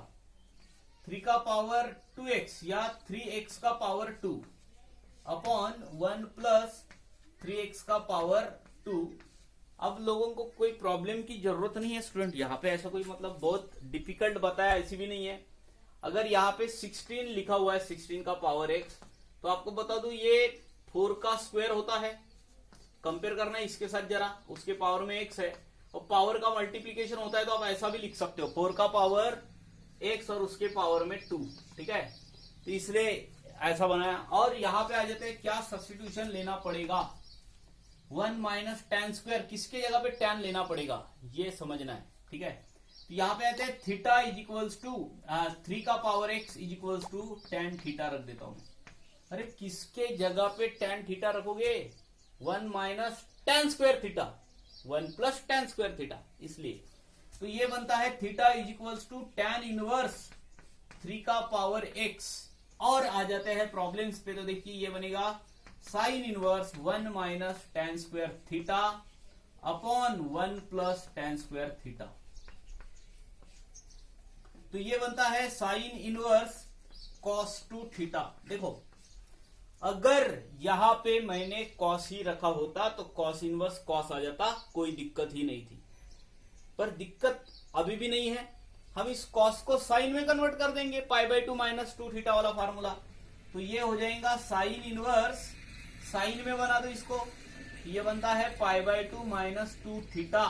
3 का पावर 2x या 3x का पावर 2 अपॉन 1 प्लस 3x का पावर 2। अब लोगों को कोई प्रॉब्लम की जरूरत नहीं है स्टूडेंट, यहाँ पे ऐसा कोई मतलब बहुत डिफिकल्ट बताया ऐसी भी नहीं है। अगर यहाँ पे 16 लिखा हुआ है 16 का पावर x, तो आपको बता दूं ये 4 का स्क्वायर होता है, कंपेयर करना है इसके साथ जरा, उसके पावर में x है, और पावर का मल्टीप्लीकेशन होता है तो आप ऐसा भी लिख सकते हो 4 का पावर x और उसके पावर में 2। ठीक है, तो इसलिए ऐसा बनाया। और यहां पे आ जाते हैं क्या सब्स्टिट्यूशन लेना पड़ेगा, 1 माइनस tan स्क्वायर, किसके जगह पे tan लेना पड़ेगा ये समझना है। ठीक है, तो यहाँ पे आते हैं थीटा इज इक्वल्स टू 3 का power x is equals to tan theta रख देता हूं। अरे किसके जगह पे tan थीटा रखोगे, 1 minus tan square theta, 1 plus tan square theta, इसलिए तो ये बनता है theta is equals to tan inverse 3 का पावर x। और आ जाते हैं प्रॉब्लम्स पे, तो देखिए ये बनेगा sine inverse 1 minus tan square theta upon 1 plus tan square theta. तो ये बनता है साइन इनवर्स cos 2 थीटा। देखो अगर यहां पे मैंने कॉस ही रखा होता तो कॉस इनवर्स कॉस आ जाता, कोई दिक्कत ही नहीं थी, पर दिक्कत अभी भी नहीं है। हम इस कॉस को साइन में कन्वर्ट कर देंगे, π/2 माइनस 2 थीटा वाला फार्मूला, तो ये हो जाएगा साइन इनवर्स, साइन में बना दो इसको, ये बनता है π/2 माइनस 2 थीटा।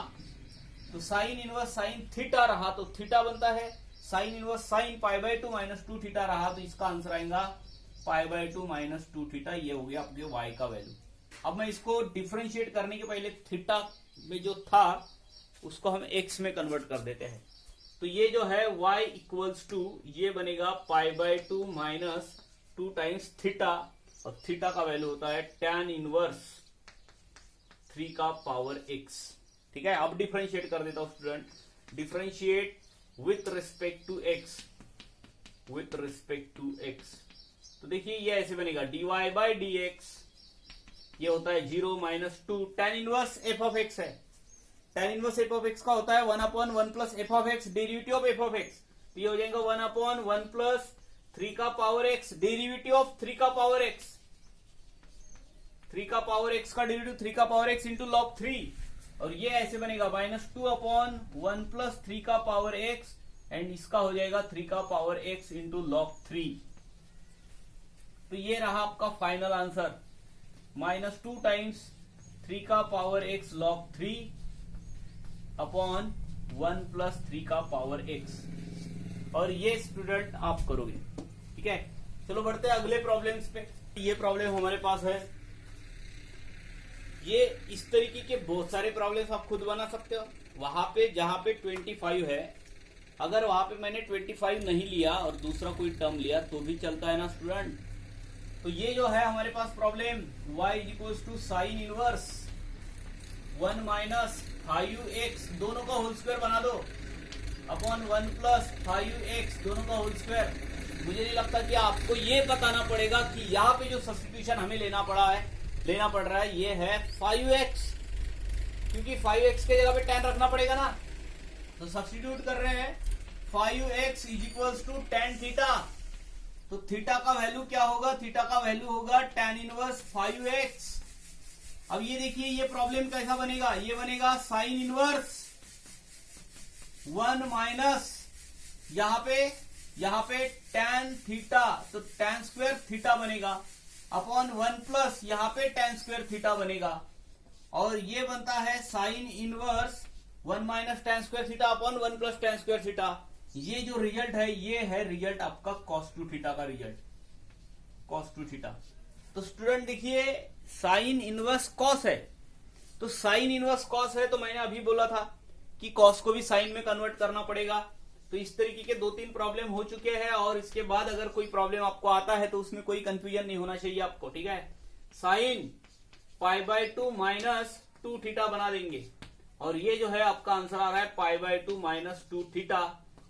तो साइन इनवर्स साइन थीटा रहा तो थीटा बनता है, sine inverse sine π/2 minus 2 theta रहा तो इसका आंसर आएगा π/2 माइनस 2 थीटा। ये हो गया आपके y का वैल्यू। अब मैं इसको डिफरेंशिएट करने के पहले थीटा में जो था उसको हम x में कन्वर्ट कर देते हैं, तो ये जो है y इक्वल्स टू ये बनेगा π/2 माइनस 2 टाइम्स थीटा, और थीटा का वैल्यू होता है tan इनवर्स 3 का पावर x। ठीक है, अब डिफरेंशिएट कर देता हूं student, differentiate with respect to x, with respect to x, तो देखिए ये ऐसे बनेगा dy/dx ये होता है 0 minus 2 tan inverse F of x है। tan inverse F of x का होता है 1/1 plus F of x derivative of F of x. तो ये हो जाएगा 1/1 प्लस 3 का पावर एक्स डेरिवेटिव ऑफ 3 का पावर एक्स। 3 का पावर एक्स का डेरिवेटिव 3 का पावर एक्स इंटू log 3, और ये ऐसे बनेगा -2/1 प्लस 3 का पावर एक्स, एंड इसका हो जाएगा 3 का पावर एक्स इंटू log 3। तो ये रहा आपका फाइनल आंसर, -2 टाइम्स 3 का power x log 3 upon 1 plus 3 का पावर एक्स। और ये स्टूडेंट आप करोगे, ठीक है। चलो बढ़ते हैं अगले प्रॉब्लम्स पे। ये प्रॉब्लम हमारे पास है, ये इस तरीके के बहुत सारे प्रॉब्लम्स आप खुद बना सकते हो। वहां पे जहां पे 25 है, अगर वहां पे मैंने 25 नहीं लिया और दूसरा कोई टर्म लिया तो भी चलता है ना स्टूडेंट। तो ये जो है हमारे पास problem y equals to sine inverse 1 minus 5x दोनों का होल स्क्वायर बना दो अपॉन 1 प्लस 5x दोनों का होल स्क्वायर। मुझे नहीं लगता कि आपको ये बताना पड़ेगा कि यहाँ पे जो सब्स्टिट्यूशन हमें लेना पड़ रहा है ये है 5x, क्योंकि 5x के जगह पे 10 रखना पड़ेगा ना। तो सब्स्टिट्यूट कर रहे हैं 5x is equals to tan theta. तो थीटा का वैल्यू क्या होगा, थीटा का वैल्यू होगा tan इनवर्स 5x। अब ये देखिए ये प्रॉब्लम कैसा बनेगा, ये बनेगा साइन इनवर्स 1 माइनस यहाँ पे tan थीटा, तो tan स्क्वायर थीटा बनेगा अपॉन 1 प्लस यहाँ पे tan स्क्वायर थीटा बनेगा, और ये बनता है sine inverse 1 minus tan square theta upon 1 plus tan square theta. ये जो रिजल्ट है ये है रिजल्ट आपका cos 2 थीटा का रिजल्ट, cos 2 थीटा। तो स्टूडेंट देखिए साइन इनवर्स cos है, तो साइन इनवर्स cos है, तो मैंने अभी बोला था कि cos को भी साइन में कन्वर्ट करना पड़ेगा। तो इस तरीके के 2-3 प्रॉब्लम हो चुके हैं, और इसके बाद अगर कोई प्रॉब्लम आपको आता है तो उसमें कोई कंफ्यूजन नहीं होना चाहिए आपको, ठीक है। साइन π/2 माइनस 2 थीटा बना देंगे, और ये जो है आपका आंसर आ रहा है π/2 माइनस 2 थीटा,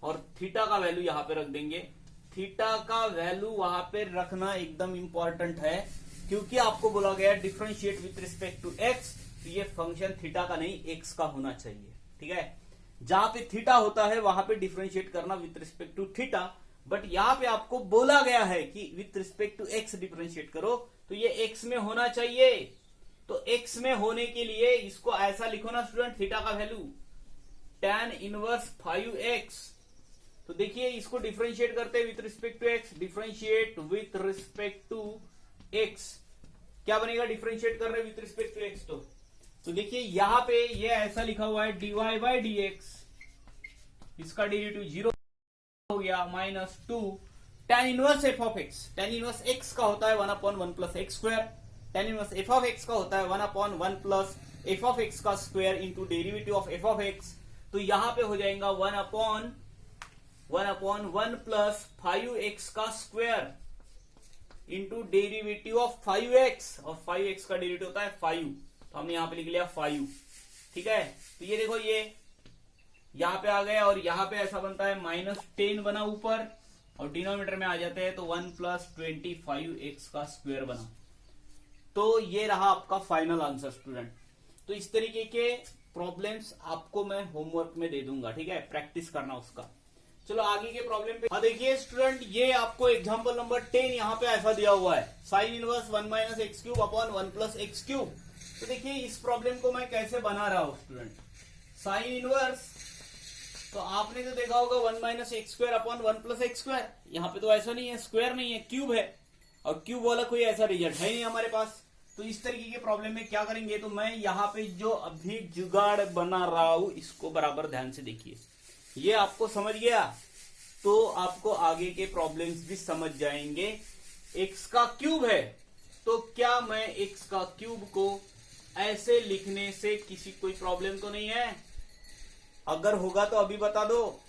और थीटा का वैल्यू यहां पे रख देंगे। थीटा का वैल्यू वहां पे रखना एकदम इंपॉर्टेंट है, क्योंकि आपको बोला गया differentiate with respect to x, तो ये फंक्शन थीटा का नहीं एक्स का होना चाहिए, ठीक है। जहां पे थीटा होता है वहां पे डिफरेंशिएट करना with respect to theta, but यहां पे आपको बोला गया है कि with respect to x differentiate करो, तो ये एक्स में होना चाहिए। तो एक्स में होने के लिए इसको ऐसा लिखो ना स्टूडेंट, थीटा का वैल्यू tan इनवर्स 5x। तो देखिए इसको डिफरेंशिएट करते हैं with respect to x, differentiate with respect to x क्या बनेगा, डिफरेंशिएट कर रहे हैं विथ रिस्पेक्ट टू एक्स। तो देखिए यहां पे ये ऐसा लिखा हुआ है dy/dx, इसका डेरिवेटिव 0 हो गया -2 tan inverse f of x। tan inverse x का होता है 1/1 plus x square, tan inverse f of x का होता है 1/1 प्लस f ऑफ x का square into derivative of f of x। तो यहां पे हो जाएगा 1/1 प्लस 5x का square into derivative of 5x, और 5x का डेरिवेटिव होता है 5, तो हमने यहां पे लिख लिया 5, ठीक है। तो ये देखो ये यहां पे आ गया, और यहां पे ऐसा बनता है -10 बना ऊपर, और डिनोमिनेटर में आ जाते हैं तो 1 प्लस 25x का स्क्वायर बना। तो ये रहा आपका फाइनल आंसर स्टूडेंट। तो इस तरीके के प्रॉब्लम्स आपको मैं होमवर्क में दे दूंगा, ठीक है, प्रैक्टिस करना उसका। चलो आगे के प्रॉब्लम पे देखिए स्टूडेंट, ये आपको एग्जांपल नंबर 10 यहाँ पे ऐसा दिया हुआ है, sine inverse 1 minus x cube upon 1 plus x cube. तो देखिए इस प्रॉब्लम को मैं कैसे बना रहा हूं स्टूडेंट। साइन इनवर्स, तो आपने तो देखा होगा 1 minus x square upon 1 plus x square. यहाँ पे तो ऐसा नहीं है, स्क्वायर नहीं है, क्यूब है, और क्यूब वाला कोई ऐसा रिजल्ट है नहीं हमारे पास। तो इस तरीके के प्रॉब्लम में क्या करेंगे, तो मैं यहाँ पे जो अभी जुगाड़ बना रहा हूं इसको बराबर ध्यान से देखिए। ये आपको समझ गया तो आपको आगे के प्रॉब्लम्स भी समझ जाएंगे। एक्स का क्यूब है, तो क्या मैं एक्स का क्यूब को ऐसे लिखने से किसी कोई प्रॉब्लम तो नहीं है? अगर होगा तो अभी बता दो।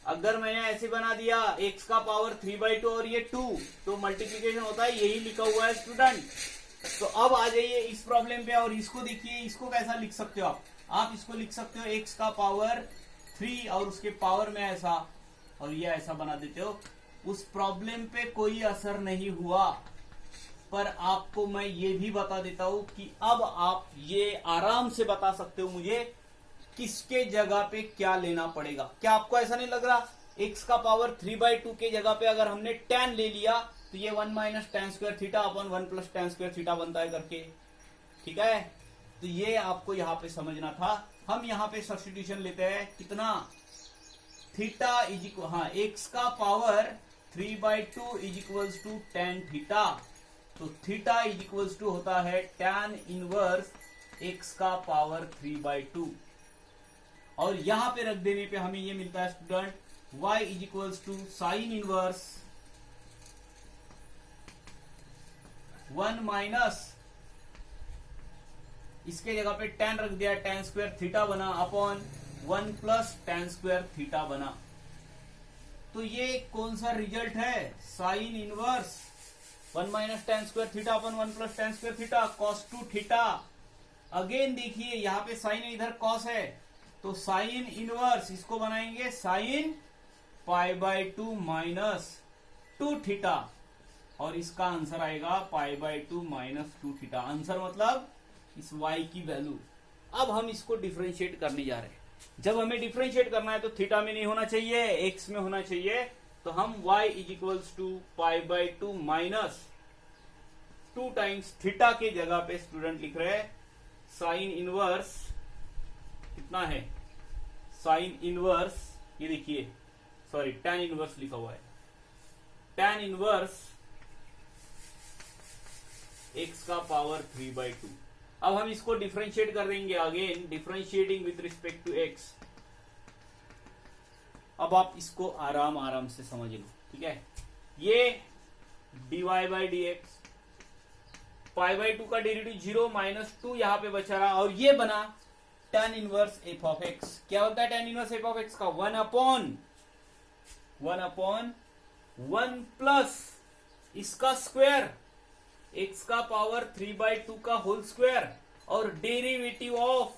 अगर मैंने ऐसे बना दिया एक्स का पावर 3/2 और ये 2, तो मल्टीप्लीकेशन होता है, यही लिखा हुआ है स्टूडेंट। तो अब आ जाइए इस प्रॉब्लम पे, और इसको देखिए, इसको कैसा लिख सकते हो आप इसको लिख सकते हो एक्स का पावर 3 और उसके पावर में ऐसा, और ये ऐसा बना देते हो। उस प्रॉब्लम पे कोई असर नहीं हुआ, पर आपको मैं ये भी बता देता हूं कि अब आप ये आराम से बता सकते हो मुझे किसके जगह पे क्या लेना पड़ेगा। क्या आपको ऐसा नहीं लग रहा x का पावर 3/2 के जगह पे अगर हमने tan ले लिया तो ये 1 माइनस टेन स्क्वायर थीटा अपन 1 प्लस टेन स्क्वायर थीटा बनता है करके, ठीक है। तो ये आपको यहां पे समझना था। हम यहां पे सब्स्टिट्यूशन लेते हैं कितना, थीटा इज इक्वल, हाँ, x का power 3/2 is equals to tan theta. तो थीटा इज इक्वल्स टू होता है tan इनवर्स x का पावर 3/2 और यहां पे रख देने पे हमें ये मिलता है student y is equals to sine inverse 1 minus, इसके जगह पे tan रख दिया, tan स्क्वायर थीटा बना upon 1 plus tan square theta बना। तो ये कौन सा रिजल्ट है, sine inverse 1 minus tan square theta upon 1 plus tan square theta cos 2 theta. Again देखिए यहाँ पे साइन है, इधर cos है, तो साइन इनवर्स इसको बनाएंगे साइन π/2 माइनस 2 थीटा और इसका आंसर आएगा π/2 माइनस 2 थीटा। आंसर मतलब इस y की वैल्यू। अब हम इसको डिफरेंशिएट करने जा रहे हैं। जब हमें डिफरेंशिएट करना है तो थीटा में नहीं होना चाहिए, x में होना चाहिए। तो हम y is equals to π/2 minus 2 times theta के जगह पे स्टूडेंट लिख रहे हैं साइन इनवर्स कितना है, साइन इनवर्स, ये देखिए सॉरी tan इनवर्स लिखा हुआ है, tan इनवर्स x का पावर 3/2। अब हम इसको डिफरेंशिएट कर देंगे, again differentiating with respect to x। अब आप इसको आराम आराम से समझ लो, ठीक है। ये dy/dx π/2 का डेरिवेटिव 0 माइनस 2 यहां पे बचा रहा और ये बना tan inverse f of x। क्या होता है tan inverse f of x का 1 अपॉन 1 प्लस इसका स्क्वायर x का पावर 3/2 का होल स्क्वायर और डेरिवेटिव ऑफ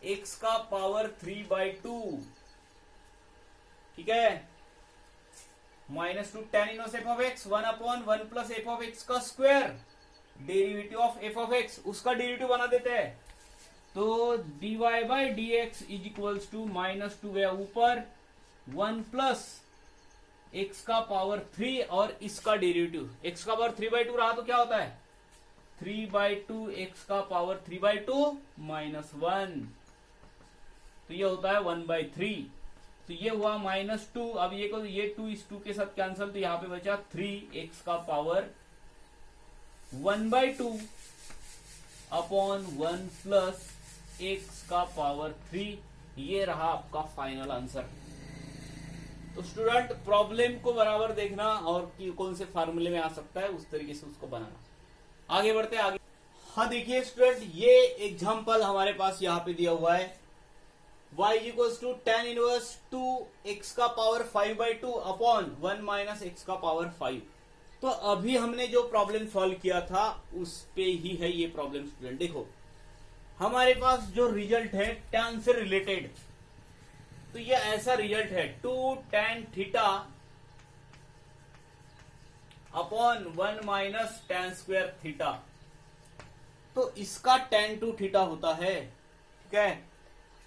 x का पावर 3/2, ठीक है, minus 2 tan inverse f of x 1 upon 1 plus f of x का square derivative of f of x, उसका डेरिवेटिव बना देते हैं। तो dy/dx is equals to minus 2 गया ऊपर 1 प्लस x का पावर 3 और इसका डेरिवेटिव x का पावर 3/2 रहा तो क्या होता है 3/2 x का पावर 3/2 माइनस 1, तो ये होता है 1/3। तो ये हुआ माइनस 2। अब ये 2 इस 2 के साथ कैंसिल, तो यहाँ पे बचा 3x का पावर 1/2 अपॉन 1 प्लस x का पावर 3। ये रहा आपका फाइनल आंसर। तो स्टूडेंट प्रॉब्लम को बराबर देखना और कि कौन से फार्मूले में आ सकता है उस तरीके से उसको बनाना। आगे बढ़ते आगे। हाँ देखिए स्टूडेंट, ये एग्जांपल हमारे पास यहाँ पे दिया हुआ है y equals to tan inverse 2x का पावर 5/2 अपॉन 1 माइनस x का पावर 5। तो अभी हमने जो प्रॉब्लम सॉल्व किया था उस पे ही है ये प्रॉब्लम स्टूडेंट। देखो हमारे पास जो रिजल्ट है tan से रिलेटेड, तो ये ऐसा रिजल्ट है 2 tan theta upon 1 minus tan square theta. तो इसका tan 2 थीटा होता है, ठीक है।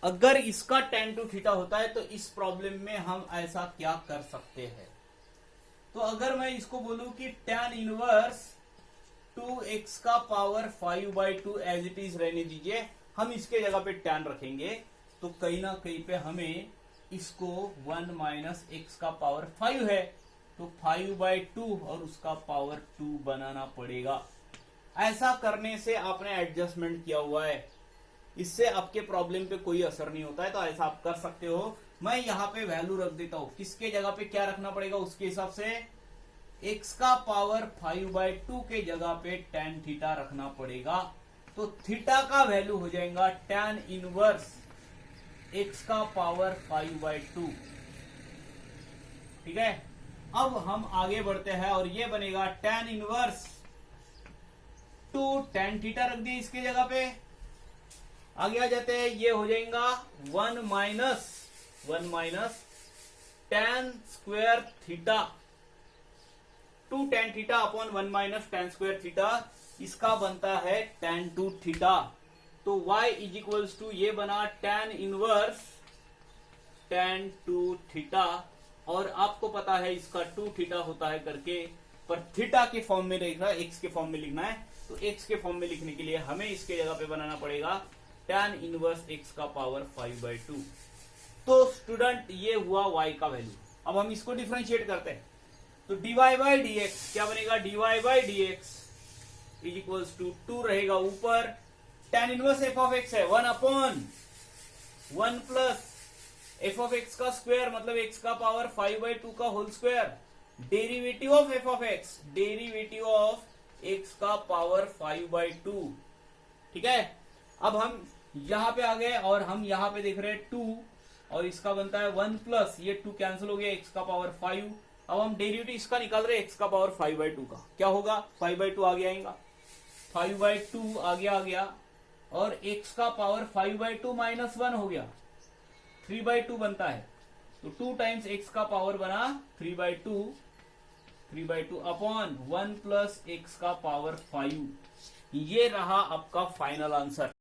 अगर इसका tan 2 थीटा होता है तो इस प्रॉब्लम में हम ऐसा क्या कर सकते हैं। तो अगर मैं इसको बोलूं कि tan इनवर्स 2x का पावर 5/2 एज इट इज रहने दीजिए, हम इसके जगह पे tan रखेंगे तो कहीं ना कहीं पे हमें इसको 1 माइनस x का पावर 5 है तो 5/2 और उसका पावर 2 बनाना पड़ेगा। ऐसा करने से आपने एडजस्टमेंट किया हुआ है, इससे आपके प्रॉब्लम पे कोई असर नहीं होता है। तो ऐसा आप कर सकते हो। मैं यहाँ पे वैल्यू रख देता हूं, किसके जगह पे क्या रखना पड़ेगा उसके हिसाब से x का पावर 5/2 के जगह पे tan थीटा रखना पड़ेगा। तो थीटा का वैल्यू हो जाएगा tan इनवर्स x का पावर 5/2, ठीक है। अब हम आगे बढ़ते हैं और ये बनेगा tan इनवर्स 2 tan थीटा रख दिए इसके जगह पे। आगे आ जाते हैं, ये हो जाएगा 1 minus tan square theta 2 tan theta upon 1 minus tan square theta, इसका बनता है tan 2 थीटा। तो y इज इक्वल्स टू ये बना tan इनवर्स tan 2 थीटा, और आपको पता है इसका 2 थीटा होता है करके, पर थीटा के फॉर्म में लिखना है, एक्स के फॉर्म में लिखना है। तो एक्स के फॉर्म में लिखने के लिए हमें इसके जगह पे बनाना पड़ेगा tan इनवर्स x का पावर 5/2। तो स्टूडेंट ये हुआ y का वैल्यू। अब हम इसको डिफरेंशिएट करते हैं, तो dy बाई डी एक्स क्या बनेगा, dy by d x is equals to 2 रहेगा ऊपर, tan inverse f of x है 1 upon 1 plus f of x का स्क्वायर मतलब x का पावर 5/2 का whole square, derivative of f of x, derivative of x का पावर 5/2। ठीक है, अब हम यहां पे आ गए और हम यहां पे देख रहे हैं 2, और इसका बनता है 1 प्लस ये 2 कैंसिल हो गया, x का पावर 5। अब हम डेरिवेटिव इसका निकाल रहे हैं x का पावर 5/2 का, क्या होगा 5/2 आगे आएगा, 5/2 आ गया, और x का पावर 5/2 माइनस 1 हो गया, 3/2 बनता है। तो 2 टाइम्स x का पावर बना 3/2 अपॉन 1 प्लस x का पावर 5। ये रहा आपका फाइनल आंसर।